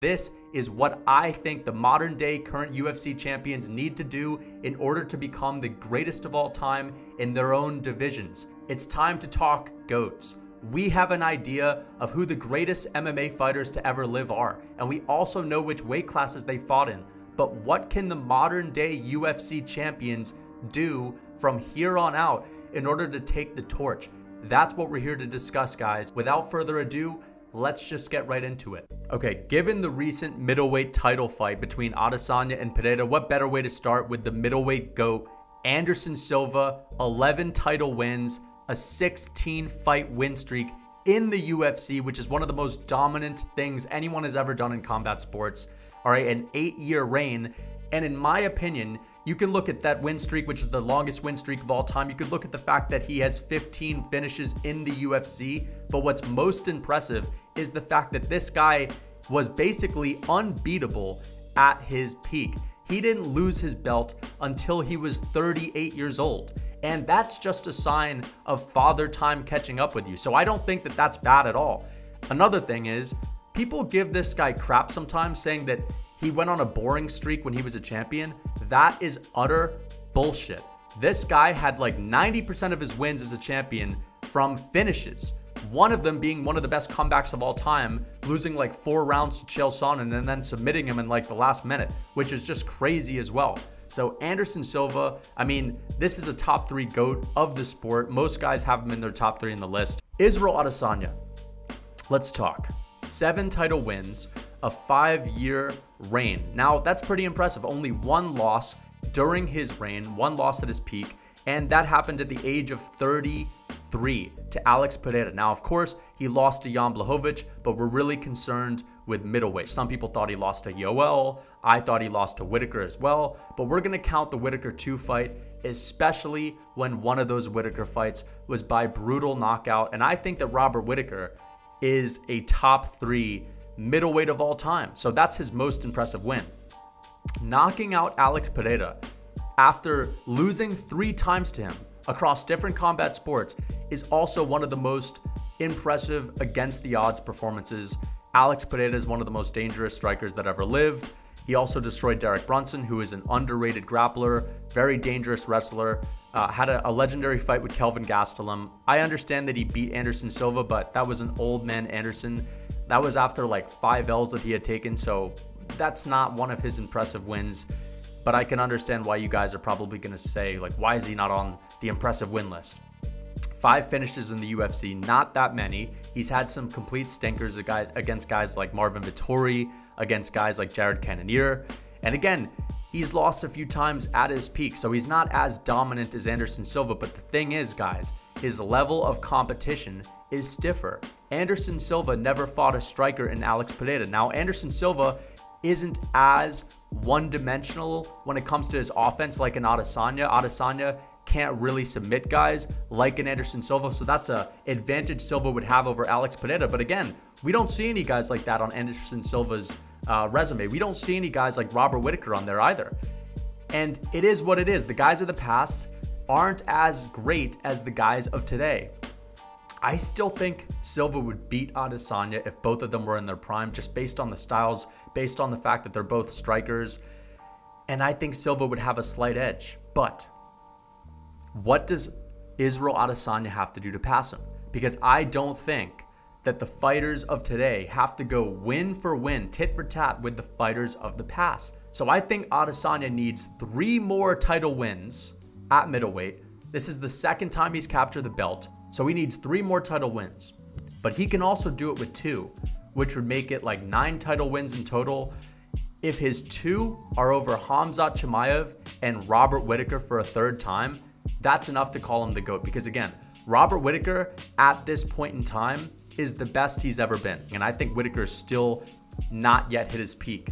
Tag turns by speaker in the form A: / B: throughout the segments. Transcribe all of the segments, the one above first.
A: This is what I think the modern day current UFC champions need to do in order to become the greatest of all time in their own divisions. It's time to talk GOATs. We have an idea of who the greatest MMA fighters to ever live are, and we also know which weight classes they fought in. But what can the modern day UFC champions do from here on out in order to take the torch? That's what we're here to discuss, guys. Without further ado, let's just get right into it. Okay, given the recent middleweight title fight between Adesanya and Pereira, what better way to start with the middleweight GOAT, Anderson Silva, 11 title wins, a 16-fight win streak in the UFC, which is one of the most dominant things anyone has ever done in combat sports. All right, an 8-year reign. And in my opinion, you can look at that win streak, which is the longest win streak of all time. You could look at the fact that he has 15 finishes in the UFC. But what's most impressive is the fact that this guy was basically unbeatable at his peak. He didn't lose his belt until he was 38 years old. And that's just a sign of father time catching up with you. So I don't think that that's bad at all. Another thing is, people give this guy crap sometimes, saying that he went on a boring streak when he was a champion. That is utter bullshit. This guy had like 90% of his wins as a champion from finishes. One of them being one of the best comebacks of all time, losing like 4 rounds to Chael Sonnen and then submitting him in like the last minute, which is just crazy as well. So Anderson Silva, I mean, this is a top 3 GOAT of the sport. Most guys have him in their top 3 in the list. Isreal Adesanya, let's talk. 7 title wins, a 5-year reign. Now, that's pretty impressive. Only 1 loss during his reign, 1 loss at his peak, and that happened at the age of 33 to Alex Pereira. Now, of course, he lost to Jan Blachowicz, but we're really concerned with middleweight. Some people thought he lost to Yoel. I thought he lost to Whitaker as well, but we're going to count the Whitaker 2 fight, especially when one of those Whitaker fights was by brutal knockout. And I think that Robert Whitaker is a top 3 middleweight of all time. So that's his most impressive win. Knocking out Alex Pereira after losing 3 times to him across different combat sports is also one of the most impressive against the odds performances. Alex Pereira is one of the most dangerous strikers that ever lived. He also destroyed Derek Brunson, who is an underrated grappler, very dangerous wrestler, had a legendary fight with Kelvin Gastelum. I understand that he beat Anderson Silva, but that was an old man Anderson. That was after like 5 L's that he had taken, so that's not one of his impressive wins. But I can understand why you guys are probably going to say, like, why is he not on the impressive win list? 5 finishes in the UFC, not that many. He's had some complete stinkers against guys like Marvin Vettori, against guys like Jared Cannonier. And again, he's lost a few times at his peak, so he's not as dominant as Anderson Silva. But the thing is, guys, his level of competition is stiffer. Anderson Silva never fought a striker in Alex Pereira. Now, Anderson Silva isn't as one-dimensional when it comes to his offense like an Adesanya. Adesanya can't really submit guys like an Anderson Silva, so that's an advantage Silva would have over Alex Pereira. But again, we don't see any guys like that on Anderson Silva's resume. We don't see any guys like Robert Whitaker on there either. And it is what it is. The guys of the past aren't as great as the guys of today. I still think Silva would beat Adesanya if both of them were in their prime, just based on the styles, based on the fact that they're both strikers. And I think Silva would have a slight edge. But what does Isreal Adesanya have to do to pass him? Because I don't think that the fighters of today have to go win for win, tit for tat with the fighters of the past. So I think Adesanya needs 3 more title wins at middleweight. This is the 2nd time he's captured the belt. So he needs 3 more title wins. But he can also do it with 2, which would make it like 9 title wins in total. If his 2 are over Khamzat Chimaev and Robert Whitaker for a 3rd time, that's enough to call him the GOAT. Because again, Robert Whitaker at this point in time is the best he's ever been. And I think Whitaker is still not yet hit his peak.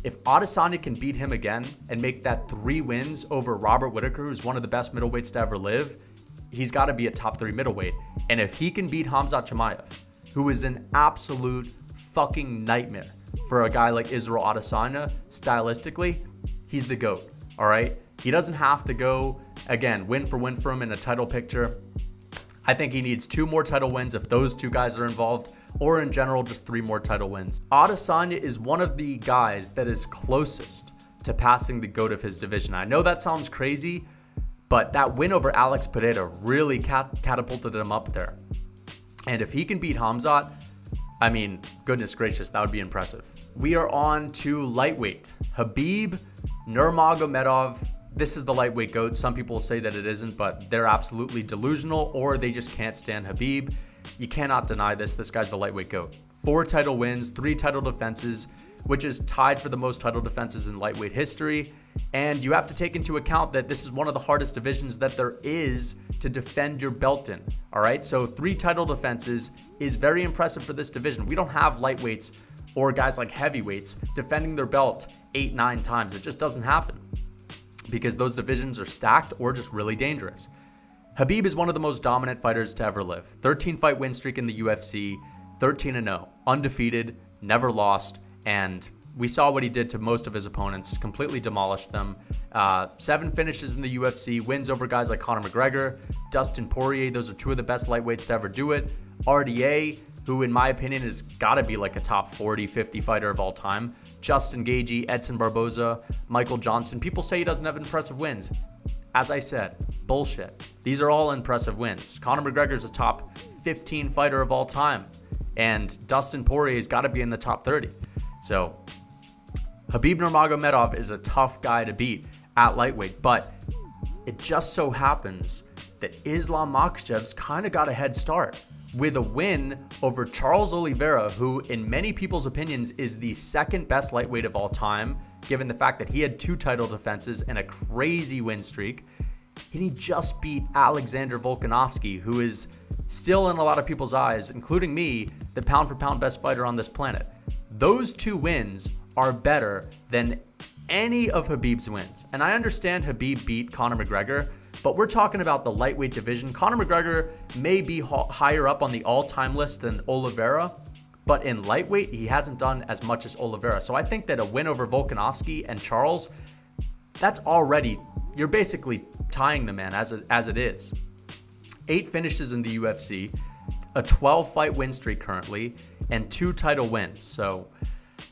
A: If Adesanya can beat him again and make that 3 wins over Robert Whitaker, who's one of the best middleweights to ever live, he's got to be a top 3 middleweight. And if he can beat Khamzat Chimaev, who is an absolute fucking nightmare for a guy like Isreal Adesanya, stylistically, he's the GOAT, all right? He doesn't have to go, again, win for him in a title picture. I think he needs 2 more title wins if those 2 guys are involved. or in general, just 3 more title wins. Adesanya is one of the guys that is closest to passing the GOAT of his division. I know that sounds crazy, but that win over Alex Pereira really catapulted him up there. And if he can beat Khamzat, I mean, goodness gracious, that would be impressive. We are on to lightweight. Khabib Nurmagomedov. This is the lightweight GOAT. Some people say that it isn't, but they're absolutely delusional, or they just can't stand Khabib. You cannot deny this. This guy's the lightweight GOAT. 4 title wins, 3 title defenses, which is tied for the most title defenses in lightweight history. And you have to take into account that this is one of the hardest divisions that there is to defend your belt in. All right, so 3 title defenses is very impressive for this division. We don't have lightweights or guys like heavyweights defending their belt 8, 9 times. It just doesn't happen because those divisions are stacked or just really dangerous. Khabib is one of the most dominant fighters to ever live. 13-fight win streak in the UFC, 13-0, undefeated, never lost, and we saw what he did to most of his opponents, completely demolished them. 7 finishes in the UFC, wins over guys like Conor McGregor, Dustin Poirier. Those are 2 of the best lightweights to ever do it. RDA, who in my opinion has got to be like a top 40, 50 fighter of all time. Justin Gaethje, Edson Barboza, Michael Johnson. People say he doesn't have impressive wins. As I said, bullshit. These are all impressive wins. Conor McGregor's a top 15 fighter of all time, and Dustin Poirier's got to be in the top 30. So Khabib Nurmagomedov is a tough guy to beat at lightweight, but it just so happens that Islam Makhachev's kind of got a head start with a win over Charles Oliveira, who in many people's opinions is the 2nd best lightweight of all time, given the fact that he had 2 title defenses and a crazy win streak. And he just beat Alexander Volkanovski, who is still in a lot of people's eyes, including me, the pound-for-pound best fighter on this planet. Those 2 wins are better than any of Khabib's wins. And I understand Khabib beat Conor McGregor, but we're talking about the lightweight division. Conor McGregor may be higher up on the all-time list than Oliveira, but in lightweight, he hasn't done as much as Oliveira. So I think that a win over Volkanovski and Charles, that's already, you're basically tying the man as it is. 8 finishes in the UFC, a 12-fight win streak currently, and 2 title wins. So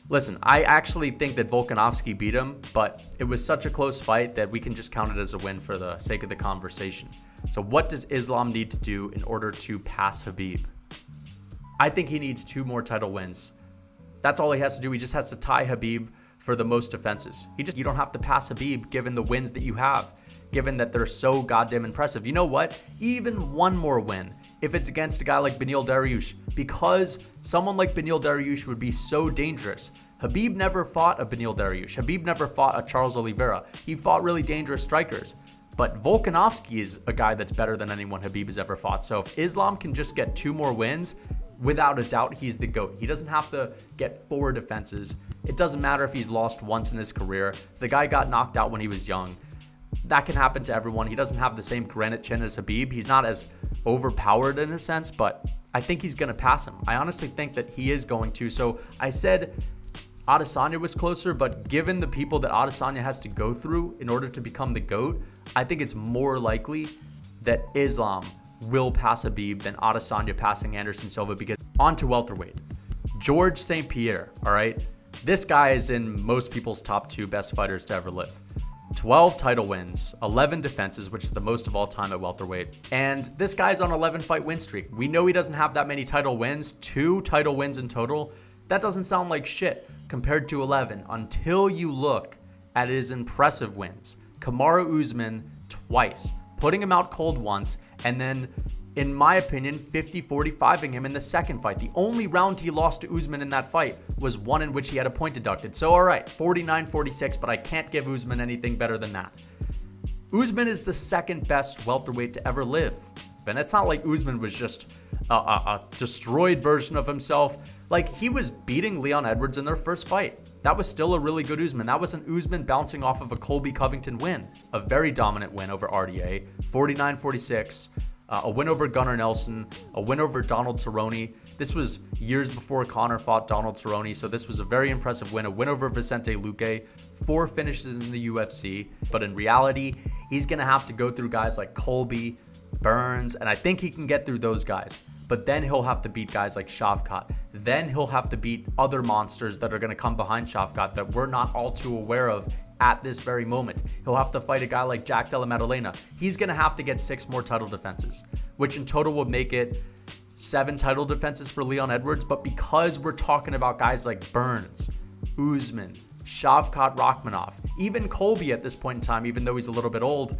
A: listen, I actually think that Volkanovski beat him, but it was such a close fight that we can just count it as a win for the sake of the conversation. So what does Islam need to do in order to pass Khabib? I think he needs 2 more title wins. That's all he has to do. He just has to tie Khabib for the most defenses. You don't have to pass Khabib given the wins that you have, given that they're so goddamn impressive. You know what? Even 1 more win, if it's against a guy like Beneil Dariush, because someone like Beneil Dariush would be so dangerous. Khabib never fought a Beneil Dariush. Khabib never fought a Charles Oliveira. He fought really dangerous strikers. But Volkanovski is a guy that's better than anyone Khabib has ever fought. So if Islam can just get 2 more wins, without a doubt, he's the GOAT. He doesn't have to get 4 defenses. It doesn't matter if he's lost once in his career. The guy got knocked out when he was young. That can happen to everyone. He doesn't have the same granite chin as Khabib. He's not as overpowered in a sense, but I think he's going to pass him. I honestly think that he is going to. So I said Adesanya was closer, but given the people that Adesanya has to go through in order to become the GOAT, I think it's more likely that Islam will pass Khabib than Adesanya passing Anderson Silva. Because on to welterweight. George St-Pierre, all right? This guy is in most people's top 2 best fighters to ever live. 12 title wins, 11 defenses, which is the most of all time at welterweight. And this guy's on 11-fight win streak. We know he doesn't have that many title wins, 2 title wins in total. That doesn't sound like shit compared to 11 until you look at his impressive wins. Kamaru Usman twice, putting him out cold once, and then, in my opinion, 50-45ing him in the second fight. The only round he lost to Usman in that fight was one in which he had a point deducted. So all right, 49-46, but I can't give Usman anything better than that. Usman is the 2nd best welterweight to ever live. And it's not like Usman was just a destroyed version of himself. Like, he was beating Leon Edwards in their first fight. That was still a really good Usman. That was an Usman bouncing off of a Colby Covington win. A very dominant win over RDA, 49-46. A win over Gunnar Nelson, a win over Donald Cerrone. This was years before Conor fought Donald Cerrone, so this was a very impressive win. A win over Vicente Luque, 4 finishes in the UFC. But in reality, he's going to have to go through guys like Colby, Burns, and I think he can get through those guys. but then he'll have to beat guys like Shavkat. Then he'll have to beat other monsters that are going to come behind Shavkat that we're not all too aware of at this very moment. He'll have to fight a guy like Jack Della Maddalena. He's going to have to get 6 more title defenses, which in total would make it 7 title defenses for Leon Edwards. But because we're talking about guys like Burns, Usman, Shavkat Rakhmonov, even Colby at this point in time, even though he's a little bit old,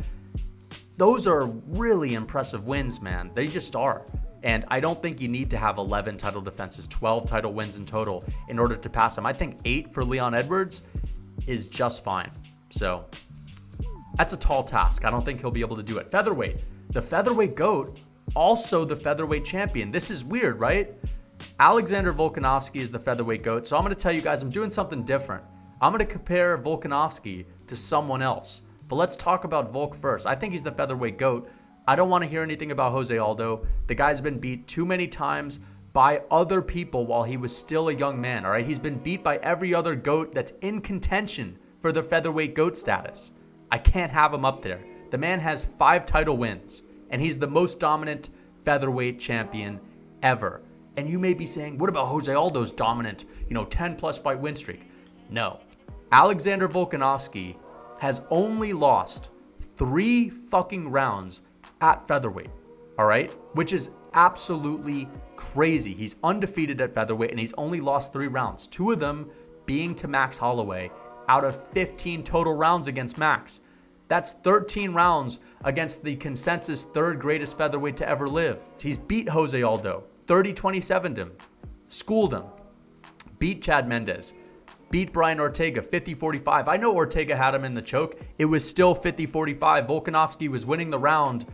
A: those are really impressive wins, man. They just are. And I don't think you need to have 11 title defenses, 12 title wins in total in order to pass him. I think 8 for Leon Edwards is just fine. So that's a tall task. I don't think he'll be able to do it. Featherweight. The featherweight GOAT, also the featherweight champion. This is weird, right? Alexander Volkanovski is the featherweight GOAT. So I'm going to tell you guys, I'm doing something different. I'm going to compare Volkanovski to someone else. But let's talk about Volk first. I think he's the featherweight GOAT. I don't want to hear anything about Jose Aldo. The guy's been beat too many times by other people while he was still a young man, all right? He's been beat by every other GOAT that's in contention for the featherweight GOAT status. I can't have him up there. The man has 5 title wins, and he's the most dominant featherweight champion ever. And you may be saying, what about Jose Aldo's dominant, 10-plus fight win streak? No. Alexander Volkanovski has only lost 3 fucking rounds at featherweight, all right? Which is absolutely crazy. He's undefeated at featherweight, and he's only lost 3 rounds, 2 of them being to Max Holloway out of 15 total rounds against Max. That's 13 rounds against the consensus 3rd greatest featherweight to ever live. He's beat Jose Aldo, 30-27'd him, schooled him, beat Chad Mendes, beat Brian Ortega 50-45. I know Ortega had him in the choke. It was still 50-45. Volkanovski was winning the round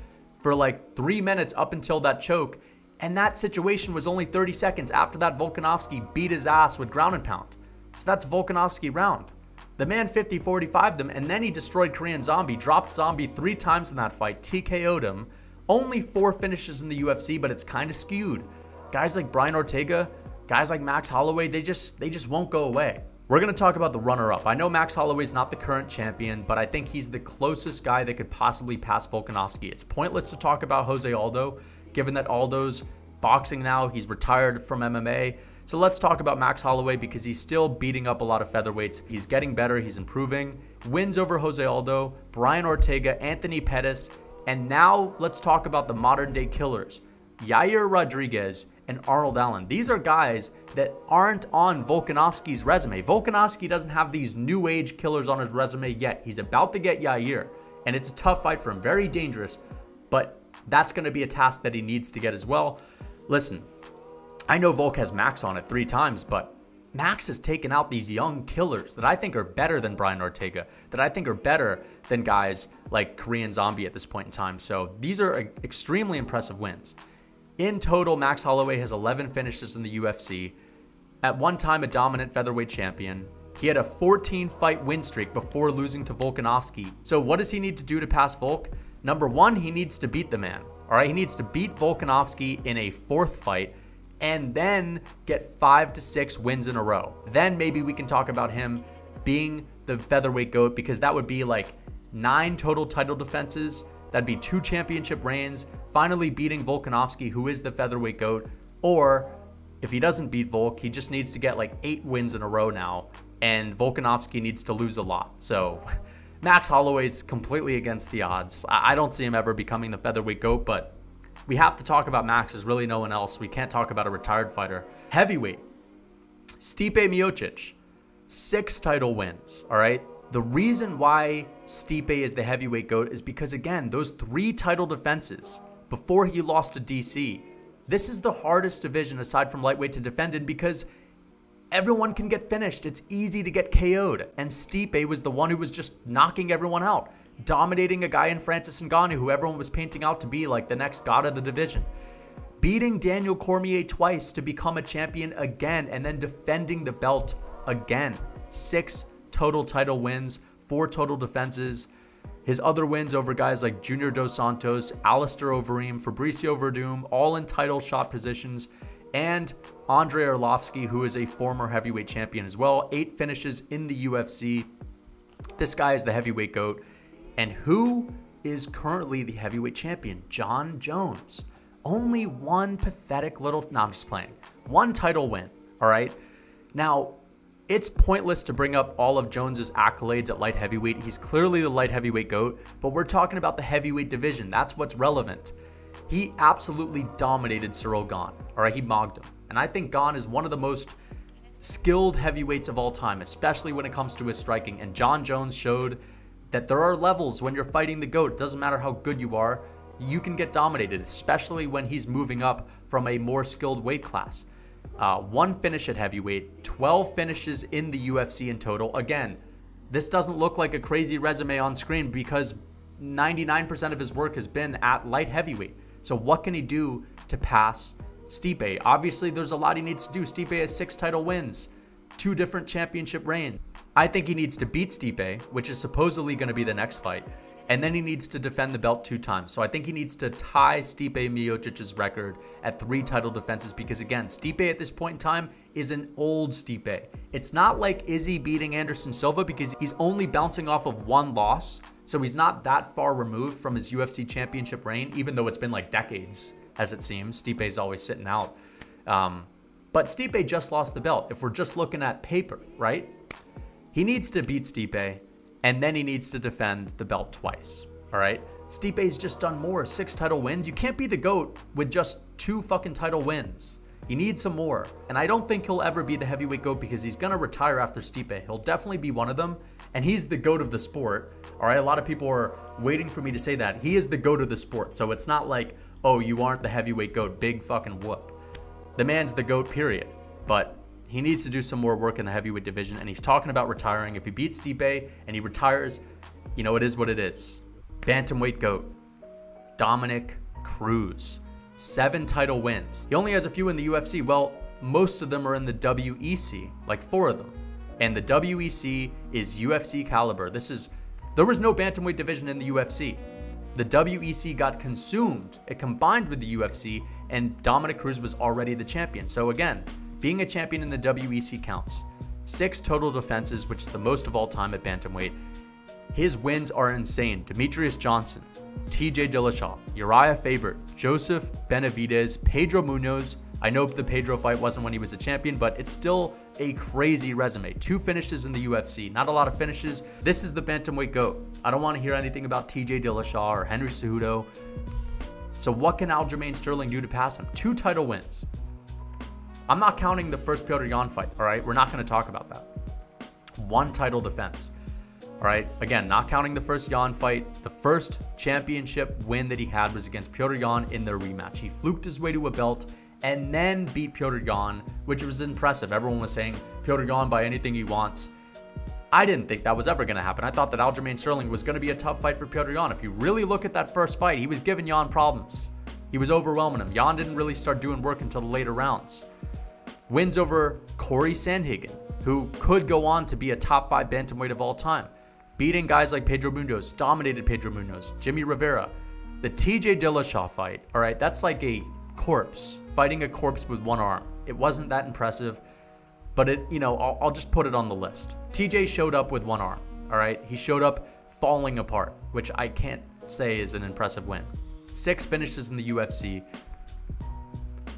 A: for like 3 minutes up until that choke. And that situation was only 30 seconds. After that, Volkanovski beat his ass with ground and pound. So that's Volkanovski round. The man 50-45'd him, and then he destroyed Korean Zombie, dropped Zombie 3 times in that fight, TKO'd him. Only 4 finishes in the UFC, but it's kind of skewed. Guys like Brian Ortega, guys like Max Holloway, they just won't go away. We're going to talk about the runner-up. I know Max Holloway's not the current champion, but I think he's the closest guy that could possibly pass Volkanovski. It's pointless to talk about Jose Aldo, given that Aldo's boxing now. He's retired from MMA. So let's talk about Max Holloway because he's still beating up a lot of featherweights. He's getting better. He's improving. Wins over Jose Aldo, Brian Ortega, Anthony Pettis, and now let's talk about the modern-day killers, Yair Rodriguez and Arnold Allen. These are guys that aren't on Volkanovski's resume. Volkanovski doesn't have these new age killers on his resume yet. He's about to get Yair, and it's a tough fight for him, very dangerous, but that's going to be a task that he needs to get as well. Listen, I know Volk has Max on it 3 times, but Max has taken out these young killers that I think are better than Brian Ortega, that I think are better than guys like Korean Zombie at this point in time. So these are extremely impressive wins. In total, Max Holloway has 11 finishes in the UFC. At one time, a dominant featherweight champion. He had a 14-fight win streak before losing to Volkanovski. So what does he need to do to pass Volk? Number 1, he needs to beat the man. All right, he needs to beat Volkanovski in a 4th fight and then get 5 to 6 wins in a row. Then maybe we can talk about him being the featherweight GOAT, because that would be like 9 total title defenses. That'd be 2 championship reigns, finally beating Volkanovski, who is the featherweight GOAT. Or if he doesn't beat Volk, he just needs to get like 8 wins in a row now, and Volkanovski needs to lose a lot. So Max Holloway's completely against the odds. I don't see him ever becoming the featherweight GOAT, but we have to talk about Max. There's really no one else. We can't talk about a retired fighter. Heavyweight, Stipe Miocic, 6 title wins, all right? The reason why Stipe is the heavyweight GOAT is because, again, those 3 title defenses before he lost to DC. This is the hardest division aside from lightweight to defend in because everyone can get finished. It's easy to get KO'd. And Stipe was the one who was just knocking everyone out, dominating a guy in Francis Ngannou who everyone was painting out to be like the next god of the division. Beating Daniel Cormier twice to become a champion again and then defending the belt again. 6 total title wins, 4 total defenses. His other wins over guys like Junior Dos Santos, Alistair Overeem, Fabricio Verdum, all in title shot positions, and Andrei Arlovski, who is a former heavyweight champion as well. 8 finishes in the UFC. This guy is the heavyweight GOAT. And who is currently the heavyweight champion? John Jones. Only one pathetic little, no, I'm just playing. One title win, all right? Now, it's pointless to bring up all of Jones's accolades at light heavyweight. He's clearly the light heavyweight GOAT, but we're talking about the heavyweight division. That's what's relevant. He absolutely dominated Ciryl Gane, all right? He mogged him. And I think Gane is one of the most skilled heavyweights of all time, especially when it comes to his striking. And Jon Jones showed that there are levels when you're fighting the GOAT. It doesn't matter how good you are, you can get dominated, especially when he's moving up from a more skilled weight class. One finish at heavyweight, 12 finishes in the UFC in total. Again, this doesn't look like a crazy resume on screen because 99% of his work has been at light heavyweight. So what can he do to pass Stipe? Obviously, there's a lot he needs to do. Stipe has 6 title wins, 2 different championship reigns. I think he needs to beat Stipe, which is supposedly going to be the next fight. And then he needs to defend the belt 2 times. So I think he needs to tie Stipe Miocic's record at 3 title defenses because, again, Stipe at this point in time is an old Stipe. It's not like Izzy beating Anderson Silva because he's only bouncing off of 1 loss. So he's not that far removed from his UFC championship reign, even though it's been like decades, as it seems. Stipe's always sitting out. But Stipe just lost the belt. If we're just looking at paper, right? He needs to beat Stipe, and then he needs to defend the belt twice, all right? Stipe's just done more, 6 title wins. You can't be the GOAT with just 2 fucking title wins. You need some more. And I don't think he'll ever be the heavyweight GOAT because he's gonna retire after Stipe. He'll definitely be one of them, and he's the GOAT of the sport, all right? A lot of people are waiting for me to say that. He is the GOAT of the sport, so it's not like, oh, you aren't the heavyweight GOAT, big fucking whoop. The man's the GOAT, period. But he needs to do some more work in the heavyweight division, and he's talking about retiring. If he beats Stipe and he retires, you know, it is what it is. Bantamweight GOAT, Dominick Cruz, 7 title wins. He only has a few in the UFC. Well, most of them are in the WEC, like 4 of them. And the WEC is UFC caliber. There was no bantamweight division in the UFC. The WEC got consumed. It combined with the UFC, and Dominick Cruz was already the champion. So again, being a champion in the WEC counts. 6 total defenses, which is the most of all time at bantamweight. His wins are insane. Demetrius Johnson, TJ Dillashaw, Uriah Faber, Joseph Benavidez, Pedro Munoz. I know the Pedro fight wasn't when he was a champion, but it's still a crazy resume. 2 finishes in the UFC, not a lot of finishes. This is the bantamweight GOAT. I don't want to hear anything about TJ Dillashaw or Henry Cejudo. So what can Aljamain Sterling do to pass him? 2 title wins. I'm not counting the first Petr Yan fight, all right? We're not going to talk about that. 1 title defense, all right? Again, not counting the first Yan fight. The first championship win that he had was against Petr Yan in their rematch. He fluked his way to a belt and then beat Petr Yan, which was impressive. Everyone was saying Petr Yan by anything he wants. I didn't think that was ever going to happen. I thought that Aljamain Sterling was going to be a tough fight for Petr Yan. If you really look at that first fight, he was giving Yan problems. He was overwhelming him. Yan didn't really start doing work until the later rounds. Wins over Corey Sandhagen, who could go on to be a top 5 bantamweight of all time. Beating guys like Pedro Munoz, dominated Pedro Munoz, Jimmy Rivera. The TJ Dillashaw fight, all right, that's like a corpse, fighting a corpse with 1 arm. It wasn't that impressive, but it, you know, I'll just put it on the list. TJ showed up with 1 arm, all right? He showed up falling apart, which I can't say is an impressive win. 6 finishes in the UFC.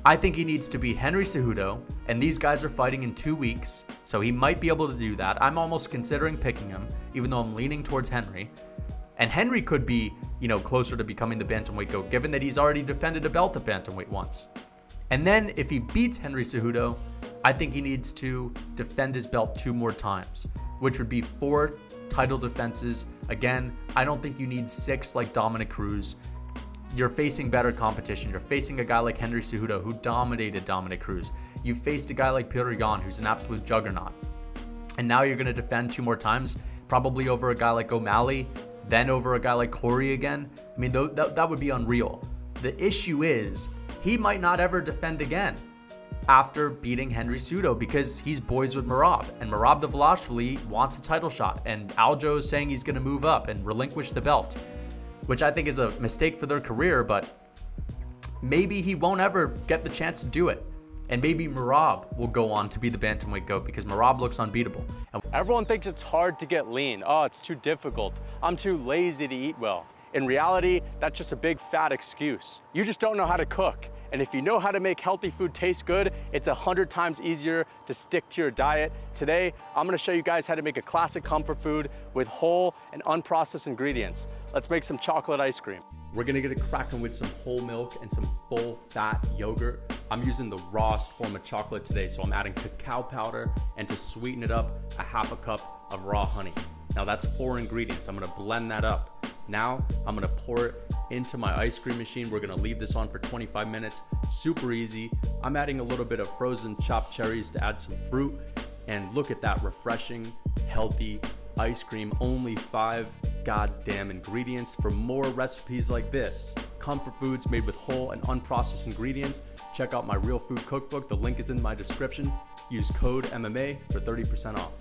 A: I think he needs to be Henry Cejudo, and these guys are fighting in 2 weeks, so he might be able to do that. I'm almost considering picking him, even though I'm leaning towards Henry. And Henry could be, you know, closer to becoming the bantamweight GOAT, given that he's already defended a belt at bantamweight once. And then if he beats Henry Cejudo, I think he needs to defend his belt 2 more times, which would be 4 title defenses. Again, I don't think you need 6 like Dominick Cruz. You're facing better competition. You're facing a guy like Henry Cejudo, who dominated Dominick Cruz. You faced a guy like Petr Yan, who's an absolute juggernaut. And now you're going to defend 2 more times, probably over a guy like O'Malley, then over a guy like Corey again. I mean, that would be unreal. The issue is, he might not ever defend again after beating Henry Cejudo because he's boys with Merab. And Merab Dvalishvili wants a title shot. And Aljo is saying he's going to move up and relinquish the belt, which I think is a mistake for their career, but maybe he won't ever get the chance to do it. And maybe Merab will go on to be the bantamweight GOAT because Merab looks unbeatable.
B: Everyone thinks it's hard to get lean. Oh, it's too difficult. I'm too lazy to eat well. In reality, that's just a big fat excuse. You just don't know how to cook. And if you know how to make healthy food taste good, it's 100 times easier to stick to your diet. Today, I'm gonna show you guys how to make a classic comfort food with whole and unprocessed ingredients. Let's make some chocolate ice cream.
A: We're gonna get it cracking with some whole milk and some full fat yogurt. I'm using the rawest form of chocolate today, so I'm adding cacao powder, and to sweeten it up, a half a cup of raw honey. Now that's 4 ingredients. I'm gonna blend that up. Now I'm gonna pour it into my ice cream machine. We're gonna leave this on for 25 minutes. Super easy. I'm adding a little bit of frozen chopped cherries to add some fruit. And look at that refreshing, healthy ice cream. Only 5 goddamn ingredients. For more recipes like this, comfort foods made with whole and unprocessed ingredients, check out my real food cookbook. The link is in my description. Use code MMA for 30% off.